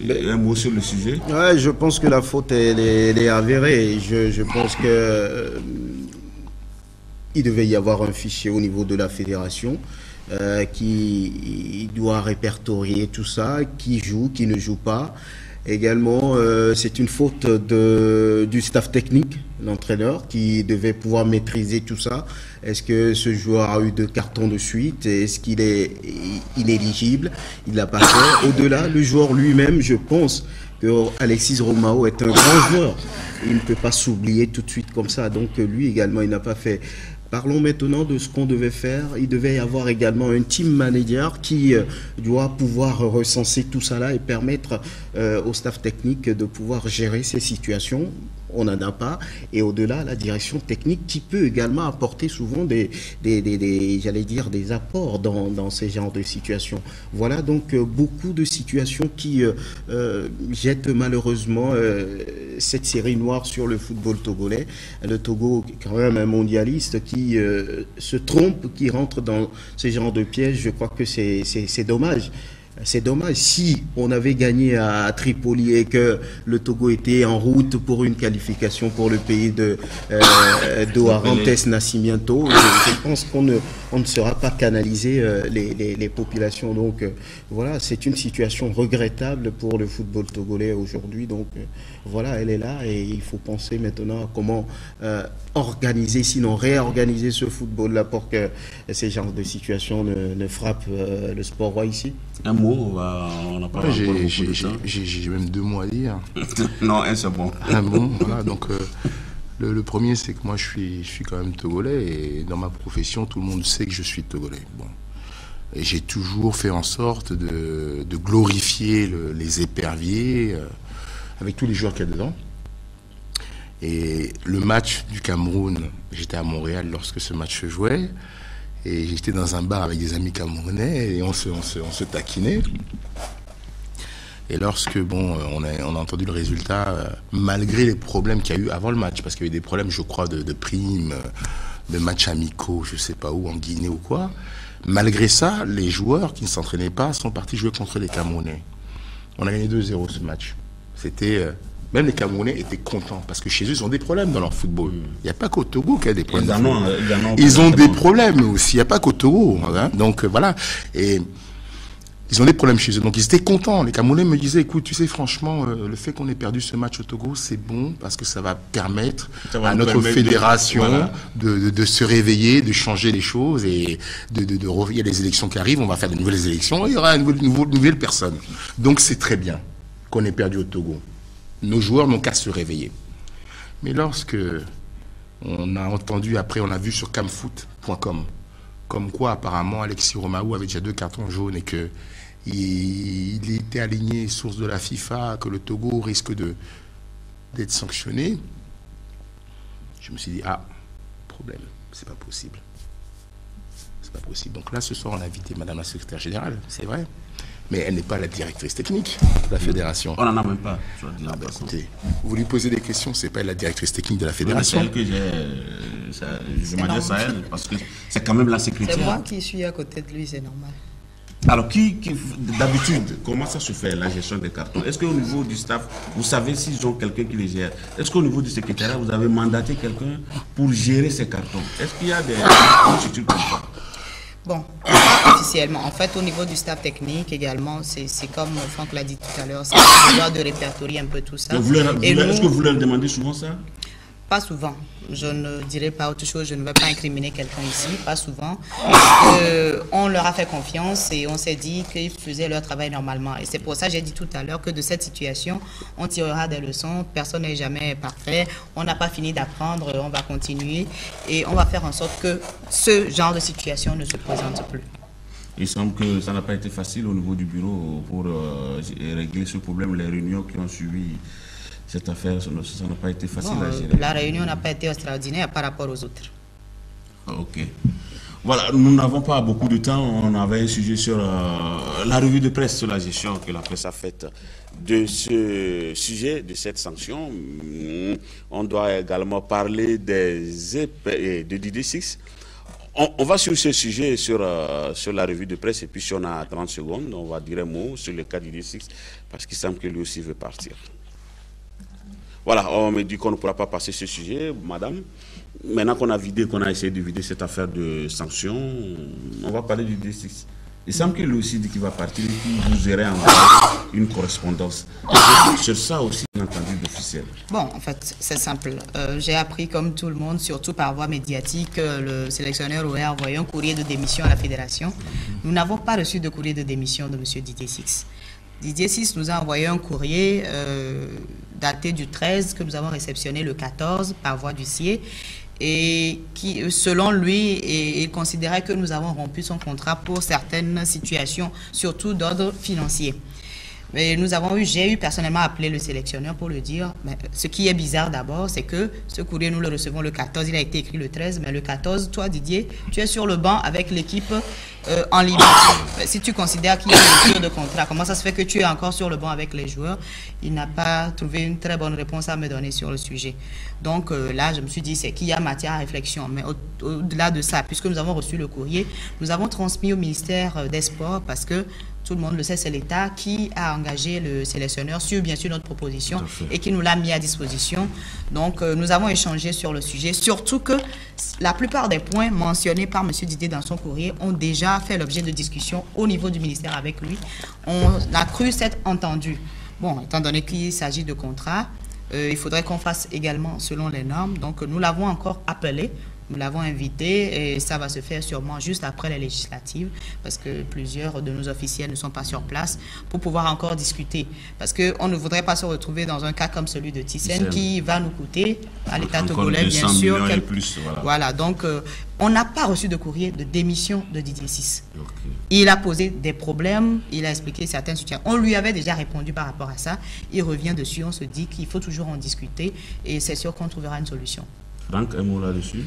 un mot sur le sujet? Ouais, je pense que la faute, elle est avérée. Je pense que... il devait y avoir un fichier au niveau de la fédération qui doit répertorier tout ça, qui joue, qui ne joue pas. Également, c'est une faute du staff technique, l'entraîneur, qui devait pouvoir maîtriser tout ça. Est-ce que ce joueur a eu 2 cartons de suite? Est-ce qu'il est inéligible? Il l'a pas fait. Au-delà, le joueur lui-même, je pense que Alexis Romao est un grand joueur. Il ne peut pas s'oublier tout de suite comme ça. Donc lui également, il n'a pas fait Parlons maintenant de ce qu'on devait faire. Il devait y avoir également un team manager qui doit pouvoir recenser tout ça là et permettre au staff technique de pouvoir gérer ces situations. On n'en a pas. Et au-delà, la direction technique qui peut également apporter souvent j'allais dire, des apports dans ces genres de situations. Voilà donc beaucoup de situations qui jettent malheureusement cette série noire sur le football togolais. Le Togo, quand même un mondialiste qui se trompe, qui rentre dans ces genres de pièges, je crois que c'est dommage. C'est dommage. Si on avait gagné à Tripoli et que le Togo était en route pour une qualification pour le pays de Oarantes Nascimento, je pense qu'on ne sera pas canaliser les populations. Donc voilà, c'est une situation regrettable pour le football togolais aujourd'hui. Donc voilà, elle est là et il faut penser maintenant à comment organiser, sinon réorganiser ce football-là pour que ces genres de situations ne frappent le sport roi ici. Un mot, on n'a pas J'ai même 2 mots à dire. Non, un c'est bon. Un bon, voilà. Donc, le premier, c'est que moi, je suis quand même togolais et dans ma profession, tout le monde sait que je suis togolais. Bon. Et j'ai toujours fait en sorte de glorifier les éperviers avec tous les joueurs qu'il y a dedans. Et le match du Cameroun, j'étais à Montréal lorsque ce match se jouait. Et j'étais dans un bar avec des amis camerounais et on se taquinait. Et lorsque, on a entendu le résultat, malgré les problèmes qu'il y a eu avant le match, parce qu'il y a eu des problèmes, je crois, de primes, de matchs amicaux, je ne sais pas où, en Guinée ou quoi. Malgré ça, les joueurs qui ne s'entraînaient pas sont partis jouer contre les Camerounais. On a gagné 2-0 ce match. C'était... Même les Camerounais étaient contents parce que chez eux, ils ont des problèmes dans leur football. Il n'y a pas qu'au Togo qu'il y a des problèmes. Ils ont des problèmes aussi. Il n'y a pas qu'au Togo. Hein. Donc voilà. Et ils ont des problèmes chez eux. Donc ils étaient contents. Les Camerounais me disaient, écoute, tu sais, franchement, le fait qu'on ait perdu ce match au Togo, c'est bon parce que ça va permettre à notre fédération de se réveiller, de changer les choses et il y a des élections qui arrivent. On va faire de nouvelles élections. Il y aura une nouvelle personne. Donc c'est très bien qu'on ait perdu au Togo. Nos joueurs n'ont qu'à se réveiller. Mais lorsque on a entendu, après on a vu sur camfoot.com, comme quoi apparemment Alexis Romaou avait déjà 2 cartons jaunes et qu'il était aligné source de la FIFA, que le Togo risque d'être sanctionné, je me suis dit, problème, c'est pas possible. C'est pas possible. Donc là, ce soir, on a invité Madame la secrétaire générale, c'est vrai. Mais elle n'est pas la directrice technique de la fédération. On n'en a même pas. Écoutez, vous lui posez des questions, c'est pas elle la directrice technique de la fédération. C'est elle que je m'adresse à elle, parce que c'est quand même la secrétaire. C'est moi qui suis à côté de lui, c'est normal. Alors, d'habitude, comment ça se fait, la gestion des cartons? Est-ce qu'au niveau du staff, vous savez s'ils ont quelqu'un qui les gère? Est-ce qu'au niveau du secrétariat, vous avez mandaté quelqu'un pour gérer ces cartons? Est-ce qu'il y a des instituts comme ça? Bon, pas officiellement. En fait, au niveau du staff technique également, c'est comme Franck l'a dit tout à l'heure, c'est besoin de répertorier un peu tout ça. Est-ce que vous leur demandez souvent ça? Pas souvent. Je ne dirais pas autre chose, je ne vais pas incriminer quelqu'un ici, pas souvent. On leur a fait confiance et on s'est dit qu'ils faisaient leur travail normalement. Et c'est pour ça que j'ai dit tout à l'heure que de cette situation, on tirera des leçons. Personne n'est jamais parfait. On n'a pas fini d'apprendre, on va continuer et on va faire en sorte que ce genre de situation ne se présente plus. Il semble que ça n'a pas été facile au niveau du bureau pour régler ce problème. Les réunions qui ont suivi cette affaire, ça n'a pas été facile à gérer. La réunion n'a pas été extraordinaire par rapport aux autres. Ok. Voilà, nous n'avons pas beaucoup de temps. On avait un sujet sur la revue de presse, sur la gestion que la presse a faite de ce sujet, de cette sanction. On doit également parler de Didier Six. On va sur ce sujet, sur la revue de presse, et puis si on a 30 secondes, on va dire un mot sur le cas de Didier Six, parce qu'il semble que lui aussi veut partir. Voilà, on me dit qu'on ne pourra pas passer ce sujet, madame. Maintenant qu'on a essayé de vider cette affaire de sanctions, on va parler du D6. Il semble que lui aussi dit qu'il va partir et qu'il vous aurait envoyé une correspondance. Sur ça aussi, j'ai entendu d'officiel. Bon, en fait, c'est simple. J'ai appris, comme tout le monde, surtout par voie médiatique, le sélectionneur aurait envoyé un courrier de démission à la fédération. Nous n'avons pas reçu de courrier de démission de M. Didier Six. Didier Six nous a envoyé un courrier daté du 13 que nous avons réceptionné le 14 par voie d'huissier. et qui, selon lui, il considérait que nous avons rompu son contrat pour certaines situations, surtout d'ordre financier. Mais j'ai eu personnellement appelé le sélectionneur pour le dire. Mais ce qui est bizarre d'abord, c'est que ce courrier, nous le recevons le 14, il a été écrit le 13, mais le 14, toi Didier, tu es sur le banc avec l'équipe en Libye. Si tu considères qu'il y a une rupture de contrat, comment ça se fait que tu es encore sur le banc avec les joueurs? Il n'a pas trouvé une très bonne réponse à me donner sur le sujet. Donc là, je me suis dit, c'est qu'il y a matière à réflexion. Mais au-delà de ça, puisque nous avons reçu le courrier, nous avons transmis au ministère des Sports parce que tout le monde le sait, c'est l'État qui a engagé le sélectionneur sur, bien sûr, notre proposition et qui nous l'a mis à disposition. Donc, nous avons échangé sur le sujet, surtout que la plupart des points mentionnés par M. Didier dans son courrier ont déjà fait l'objet de discussions au niveau du ministère avec lui. On a cru s'être entendu. Bon, étant donné qu'il s'agit de contrats, il faudrait qu'on fasse également selon les normes. Donc, nous l'avons encore appelé. Nous l'avons invité et ça va se faire sûrement juste après les législatives parce que plusieurs de nos officiels ne sont pas sur place pour pouvoir encore discuter. Parce qu'on ne voudrait pas se retrouver dans un cas comme celui de Thyssen qui va nous coûter à l'État togolais, bien sûr. Plus, voilà, donc on n'a pas reçu de courrier de démission de Didier Ciss. Il a posé des problèmes, il a expliqué certaines situations. On lui avait déjà répondu par rapport à ça. Il revient dessus, on se dit qu'il faut toujours en discuter et c'est sûr qu'on trouvera une solution. Franck, un mot là-dessus?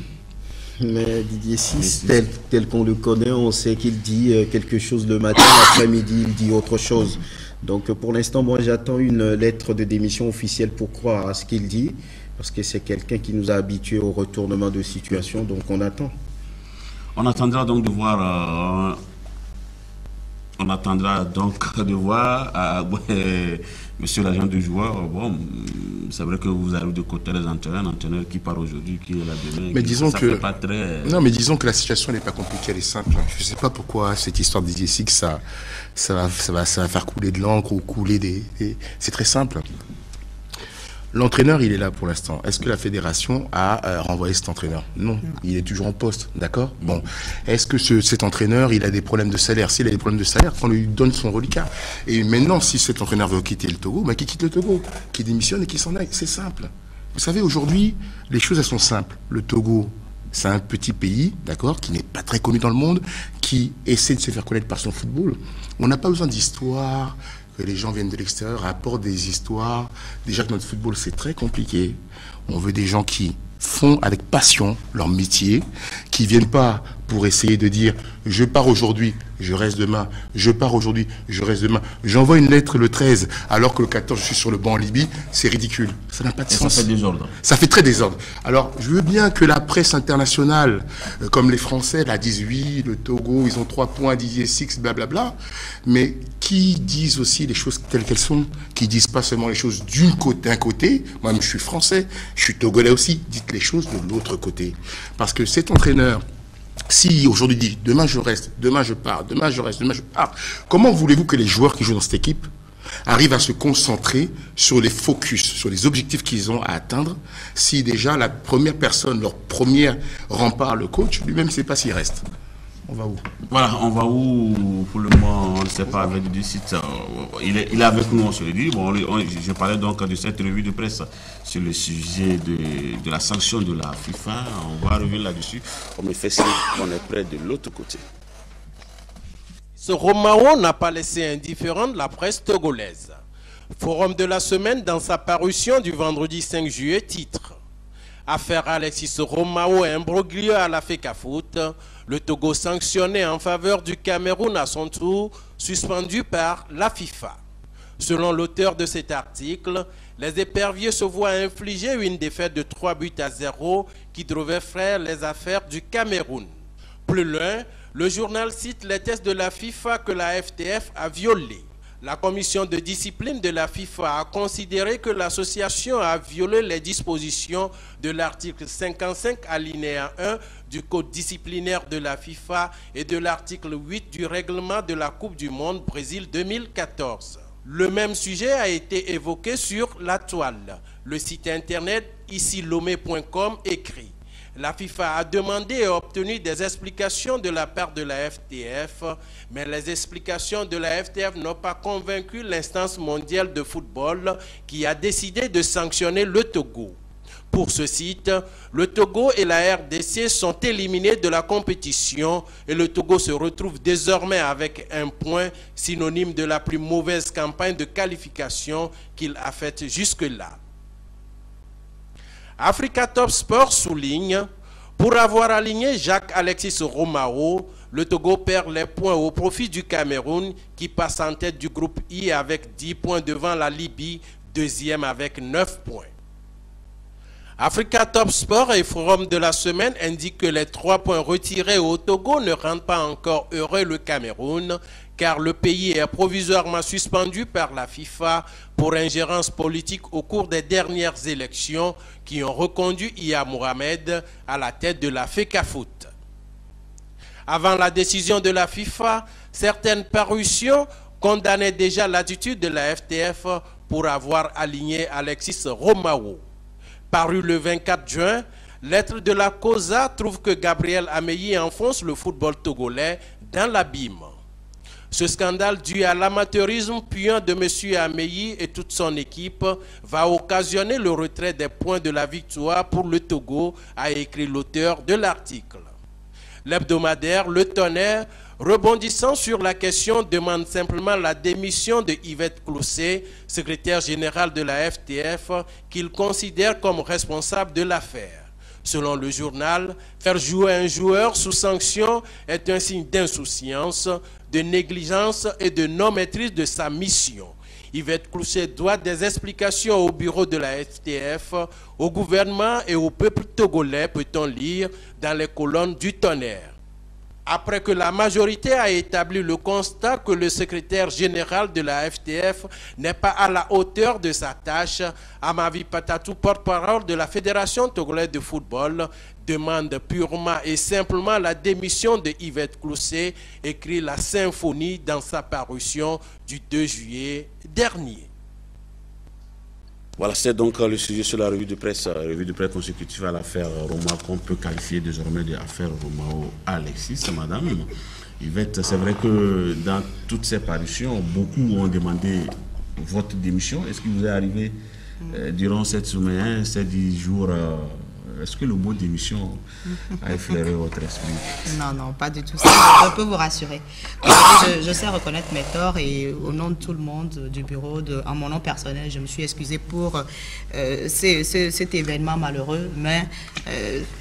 Mais Didier Ciss, tel qu'on le connaît, on sait qu'il dit quelque chose le matin, l'après-midi, il dit autre chose. Donc pour l'instant, moi j'attends une lettre de démission officielle pour croire à ce qu'il dit, parce que c'est quelqu'un qui nous a habitués au retournement de situation, donc on attend. On attendra donc de voir... On attendra donc de voir, monsieur l'agent de joueur, bon, c'est vrai que vous avez de côté les entraîneurs, un entraîneur qui part aujourd'hui, qui est là demain. Mais disons que, pas très... non, mais disons que la situation n'est pas compliquée, elle est simple. Je ne sais pas pourquoi cette histoire de Didier Ciss, ça va faire couler de l'encre ou couler des... C'est très simple. L'entraîneur, il est là pour l'instant. Est-ce que la fédération a renvoyé cet entraîneur? Non, il est toujours en poste, d'accord? Bon, est-ce que cet entraîneur, il a des problèmes de salaire? S'il a des problèmes de salaire, qu'on lui donne son reliquat. Et maintenant, si cet entraîneur veut quitter le Togo, qu'il quitte le Togo, qu'il démissionne et qu'il s'en aille. C'est simple. Vous savez, aujourd'hui, les choses, elles sont simples. Le Togo, c'est un petit pays, d'accord, qui n'est pas très connu dans le monde, qui essaie de se faire connaître par son football. On n'a pas besoin d'histoire, que les gens viennent de l'extérieur, apportent des histoires. Déjà que notre football, c'est très compliqué. On veut des gens qui font avec passion leur métier, qui viennent pas pour essayer de dire « je pars aujourd'hui, je reste demain, je pars aujourd'hui, je reste demain ». J'envoie une lettre le 13, alors que le 14, je suis sur le banc en Libye, c'est ridicule. Ça n'a pas de sens. Ça fait désordre. Ça fait très désordre. Alors, je veux bien que la presse internationale, comme les Français, la disent « oui, le Togo, ils ont 3 points, Didier Ciss, blablabla », mais qui disent aussi les choses telles qu'elles sont, qui disent pas seulement les choses d'un côté, moi-même je suis français, je suis togolais aussi, dites les choses de l'autre côté. Parce que cet entraîneur, si aujourd'hui dit « demain je reste, demain je pars, demain je reste, demain je pars », comment voulez-vous que les joueurs qui jouent dans cette équipe arrivent à se concentrer sur les focus, sur les objectifs qu'ils ont à atteindre, si déjà la première personne, leur premier rempart, le coach, lui-même ne sait pas s'il reste? On va où? Voilà, on va où? Pour le moment, on ne sait pas avec du site. Il est avec nous, on se le dit. Bon, je parlais donc de cette revue de presse sur le sujet de la sanction de la FIFA. On va revenir là-dessus. On me fait signe qu'on est près de l'autre côté. Ce Romao n'a pas laissé indifférente la presse togolaise. Forum de la semaine, dans sa parution du vendredi 5 juillet, titre « Affaire Alexis Romao et imbroglio à la FECAFOOT ». Le Togo sanctionné en faveur du Cameroun à son tour, suspendu par la FIFA. Selon l'auteur de cet article, les éperviers se voient infliger une défaite de 3-0 qui devait faire les affaires du Cameroun. Plus loin, le journal cite les tests de la FIFA que la FTF a violés. La commission de discipline de la FIFA a considéré que l'association a violé les dispositions de l'article 55 alinéa 1 du code disciplinaire de la FIFA et de l'article 8 du règlement de la Coupe du Monde Brésil 2014. Le même sujet a été évoqué sur la toile. Le site internet icilomé.com écrit: la FIFA a demandé et obtenu des explications de la part de la FTF, mais les explications de la FTF n'ont pas convaincu l'instance mondiale de football qui a décidé de sanctionner le Togo. Pour ce site, le Togo et la RDC sont éliminés de la compétition et le Togo se retrouve désormais avec un point, synonyme de la plus mauvaise campagne de qualification qu'il a faite jusque-là. Africa Top Sport souligne: pour avoir aligné Jacques-Alexis Romao, le Togo perd les points au profit du Cameroun qui passe en tête du groupe I avec 10 points devant la Libye, deuxième avec 9 points. Africa Top Sport et Forum de la semaine indiquent que les 3 points retirés au Togo ne rendent pas encore heureux le Cameroun, car le pays est provisoirement suspendu par la FIFA pour ingérence politique au cours des dernières élections qui ont reconduit Iya Mohamed à la tête de la FECAFOOT. Avant la décision de la FIFA, certaines parutions condamnaient déjà l'attitude de la FTF pour avoir aligné Alexis Romao. Paru le 24 juin, Lettre de la COSA trouve que Gabriel Ameyi enfonce le football togolais dans l'abîme. Ce scandale dû à l'amateurisme puant de M. Ameyi et toute son équipe va occasionner le retrait des points de la victoire pour le Togo, a écrit l'auteur de l'article. L'hebdomadaire Le Tonnerre, rebondissant sur la question, demande simplement la démission de Yvette Clousset, secrétaire générale de la FTF, qu'il considère comme responsable de l'affaire. Selon le journal, faire jouer un joueur sous sanction est un signe d'insouciance, de négligence et de non-maîtrise de sa mission. Yvette Clousset doit des explications au bureau de la FTF, au gouvernement et au peuple togolais, peut-on lire dans les colonnes du Tonnerre. Après que la majorité a établi le constat que le secrétaire général de la FTF n'est pas à la hauteur de sa tâche, Amavi Patatou, porte-parole de la Fédération togolaise de football, demande purement et simplement la démission de Yvette Clousset, écrit la Symphonie dans sa parution du 2 juillet dernier. Voilà, c'est donc le sujet sur la revue de presse consécutive à l'affaire Roma, qu'on peut qualifier désormais d'affaire Romao-Alexis. Madame Yvette, c'est vrai que dans toutes ces parutions, beaucoup ont demandé votre démission. Est-ce qu'il vous est arrivé durant cette semaine, ces 10 jours, est-ce que le mot démission a effleuré votre esprit? Non, pas du tout. Ça, je peux vous rassurer. Je sais reconnaître mes torts et au nom de tout le monde du bureau, en mon nom personnel, je me suis excusée pour cet événement malheureux. Mais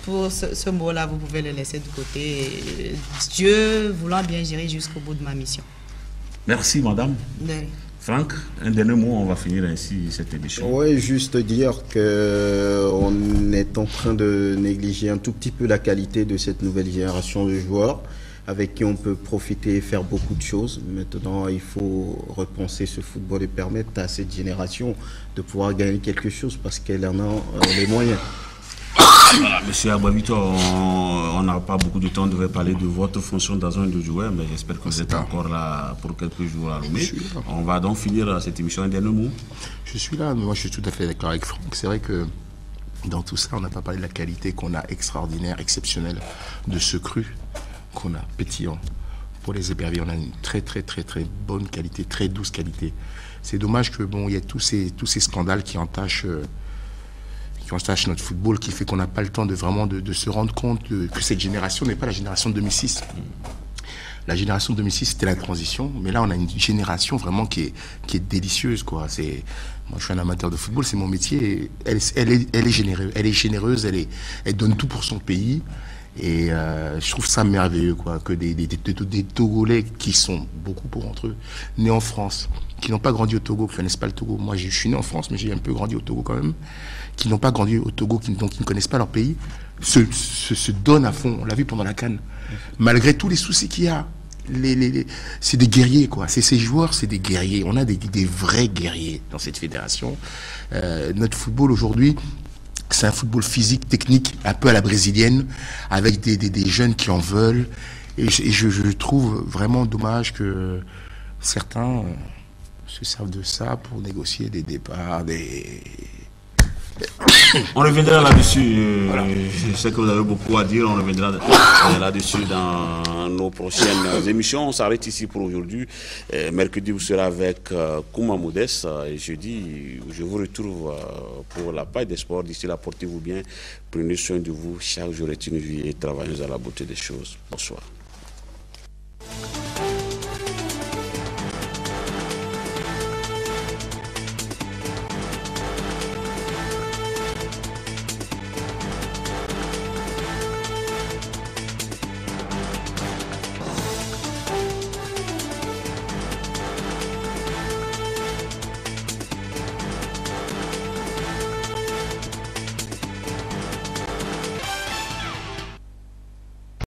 pour ce mot-là, vous pouvez le laisser de côté. Dieu voulant bien gérer jusqu'au bout de ma mission. Merci, madame. Oui. Franck, un dernier mot, on va finir ainsi cette émission. Oui, juste dire qu'on est en train de négliger un tout petit peu la qualité de cette nouvelle génération de joueurs avec qui on peut profiter et faire beaucoup de choses. Maintenant, il faut repenser ce football et permettre à cette génération de pouvoir gagner quelque chose parce qu'elle en a les moyens. Voilà, monsieur Agbavito, on n'a pas beaucoup de temps, on devait parler de votre fonction dans un de joueurs, mais j'espère que vous êtes encore là pour quelques jours à Lomé. On va donc finir cette émission. Un dernier mot. Je suis là, mais moi je suis tout à fait d'accord avec Franck. C'est vrai que dans tout ça, on n'a pas parlé de la qualité qu'on a extraordinaire, exceptionnelle, de ce cru qu'on a pétillant. Pour les éperviers, on a une très bonne qualité, très douce qualité. C'est dommage que bon, il y a tous ces scandales qui entachent notre football, qui fait qu'on n'a pas le temps de vraiment de se rendre compte que cette génération n'est pas la génération de 2006. La génération de 2006, c'était la transition, mais là, on a une génération vraiment qui est délicieuse, quoi. Moi, je suis un amateur de football, c'est mon métier. Elle est généreuse, elle donne tout pour son pays. Et je trouve ça merveilleux, quoi, que des Togolais qui sont beaucoup pour entre eux, nés en France, qui n'ont pas grandi au Togo, qui ne connaissent pas le Togo. Moi, je suis né en France, mais j'ai un peu grandi au Togo quand même. Qui n'ont pas grandi au Togo, qui ne connaissent pas leur pays, se donnent à fond. On l'a vu pendant la CAN. Malgré tous les soucis qu'il y a, c'est des guerriers, quoi. Ces joueurs, c'est des guerriers. On a des vrais guerriers dans cette fédération. Notre football aujourd'hui, c'est un football physique, technique, un peu à la brésilienne, avec des jeunes qui en veulent. Et je trouve vraiment dommage que certains se servent de ça pour négocier des départs, On reviendra là-dessus. Je sais que vous avez beaucoup à dire. On reviendra là-dessus dans nos prochaines émissions. On s'arrête ici pour aujourd'hui. Mercredi, vous serez avec Kouma Modeste. Et jeudi, je vous retrouve pour la page des sports. D'ici là, portez-vous bien. Prenez soin de vous. Chaque jour est une vie et travaillons à la beauté des choses. Bonsoir.